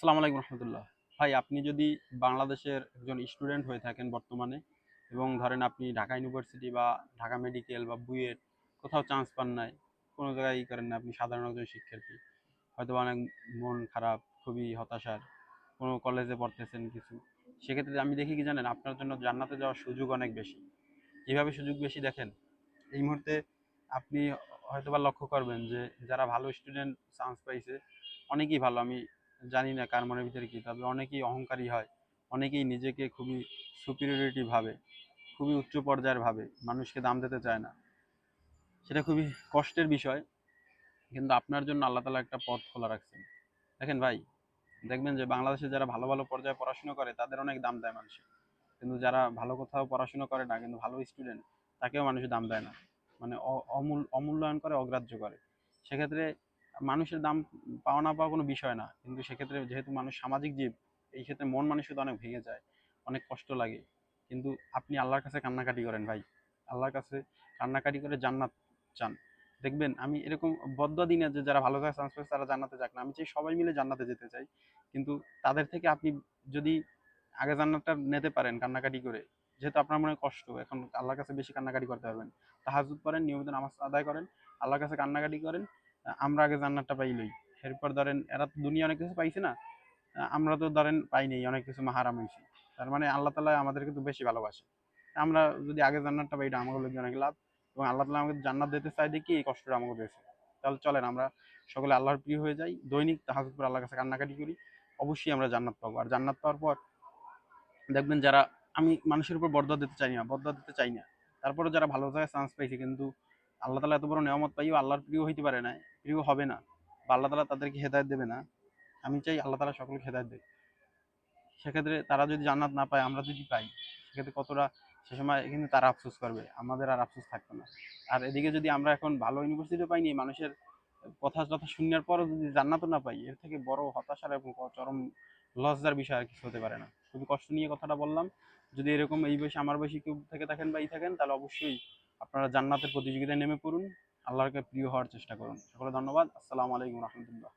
আসসালামু আলাইকুম রহমতুল্লাহ। ভাই, আপনি যদি বাংলাদেশের একজন স্টুডেন্ট হয়ে থাকেন বর্তমানে, এবং ধরেন আপনি ঢাকা ইউনিভার্সিটি বা ঢাকা মেডিকেল বা বুয়েট কোথাও চান্স পান নাই, কোনো জায়গায় করেন না, আপনি সাধারণ একজন শিক্ষার্থী, হয়তো অনেক মন খারাপ, খুবই হতাশার, কোনো কলেজে পড়তেছেন কিছু, সেক্ষেত্রে আমি দেখি কি জানেন, আপনার জন্য জান্নাতে যাওয়ার সুযোগ অনেক বেশি। কিভাবে সুযোগ বেশি দেখেন, এই মুহূর্তে আপনি হয়তোবা লক্ষ্য করবেন যে যারা ভালো স্টুডেন্ট চান্স পাইছে, অনেকেই ভালো, আমি জানি না কার মনের ভিতরে কি, তবে অনেকেই অহংকারী হয়, অনেকেই নিজেকে খুবই সুপিরিয়রিটি ভাবে, খুবই উচ্চ পর্যায়ের ভাবে, মানুষকে দাম দিতে চায় না। সেটা খুবই কষ্টের বিষয়, কিন্তু আপনার জন্য আল্লাহ তালা একটা পথ খোলা রাখছেন। দেখেন ভাই, দেখবেন যে বাংলাদেশে যারা ভালো ভালো পর্যায়ে পড়াশোনা করে তাদের অনেক দাম দেয় মানুষ, কিন্তু যারা ভালো কোথাও পড়াশোনা করে না কিন্তু ভালো স্টুডেন্ট, তাকেও মানুষ দাম দেয় না, মানে অমূল্যায়ন করে, অগ্রাহ্য করে। সেক্ষেত্রে মানুষের দাম পাওয়া না পাওয়া কোনো বিষয় না, কিন্তু সেক্ষেত্রে যেহেতু মানুষ সামাজিক জীব, এই ক্ষেত্রে মন মানসিকতা অনেক ভেঙে যায়, অনেক কষ্ট লাগে। কিন্তু আপনি আল্লাহর কাছে কান্নাকাটি করেন ভাই, আল্লাহর কাছে কান্নাকাটি করে জান্নাত চান। দেখবেন আমি এরকম বদ্দুয়া দিই না যে যারা ভালো জায়গায় চান্স পাচ্ছে তারা জান্নাতে যাক না, আমি চাই সবাই মিলে জান্নাতে যেতে চাই। কিন্তু তাদের থেকে আপনি যদি আগে জান্নাতটা নিতে পারেন কান্নাকাটি করে, যেহেতু আপনার মনে কষ্ট, এখন আল্লাহর কাছে বেশি কান্নাকাটি করতে পারবেন। তাহাজ্জুদ পড়েন, নিয়মিত নামাজ আদায় করেন, আল্লাহর কাছে কান্নাকাটি করেন। আমরা আগে জান্নাতটা পাইলই, এরপর ধরেন এরা তো দুনিয়া অনেক কিছু পাইছে না, আমরা তো ধরেন পাইনি, অনেক কিছু মাহারাম হয়েছি। তার মানে আল্লাহ তালা আমাদের কিন্তু বেশি ভালোবাসে। আমরা যদি আগে জান্নাতটা পাই, এটা আমাকে লোক অনেক লাভ, এবং আল্লাহ তালা আমাকে জান্নাত দিতে চাই দেখি এই কষ্টটা আমাকে দিয়েছে। তাহলে চলেন আমরা সকলে আল্লাহর প্রিয় হয়ে যাই, দৈনিক তাহাজ্জুদ করে আল্লাহর কাছে কান্নাকাটি করি, অবশ্যই আমরা জান্নাত পাবো। আর জান্নাত পাওয়ার পর দেখবেন যারা, আমি মানুষের উপর বরদোয়া দিতে চাই না, বরদোয়া দিতে চাই না, তারপরে যারা ভালো জায়গায় চান্স পাইছে কিন্তু আল্লাহ তালা এত বড় নেয়ামত পাইও আল্লাহর প্রিয় হইতে পারে না, প্রিয় হবে না, বা আল্লাহ তালা তাদেরকে হেদায়েত দেবে না, আমি চাই আল্লাহ তালা সকলকে হেদায়েত দেয়। সেক্ষেত্রে তারা যদি জান্নাত না পায়, আমরা যদি পাই, সেক্ষেত্রে কতটা, সে সময় কিন্তু তারা আফসোস করবে, আমাদের আর আফসোস থাকবে না। আর এদিকে যদি আমরা এখন ভালো ইউনিভার্সিটিও পাইনি, মানুষের কথা টথা শূন্যের পরও যদি জান্নাতও না পাই, এর থেকে বড় হতাশার এবং চরম লজ্জার বিষয় আর কিছু হতে পারে না। খুবই কষ্ট নিয়ে কথাটা বললাম। যদি এরকম এই বয়সে আমার বয়সী কেউ থেকে থাকেন বা থাকেন, তাহলে অবশ্যই আপনারা জান্নাতের প্রতিযোগিতায় নেমে পড়ুন, আল্লাহকে প্রিয় হওয়ার চেষ্টা করুন। সকলে ধন্যবাদ। আসসালামু আলাইকুম রহমতুল্লাহ।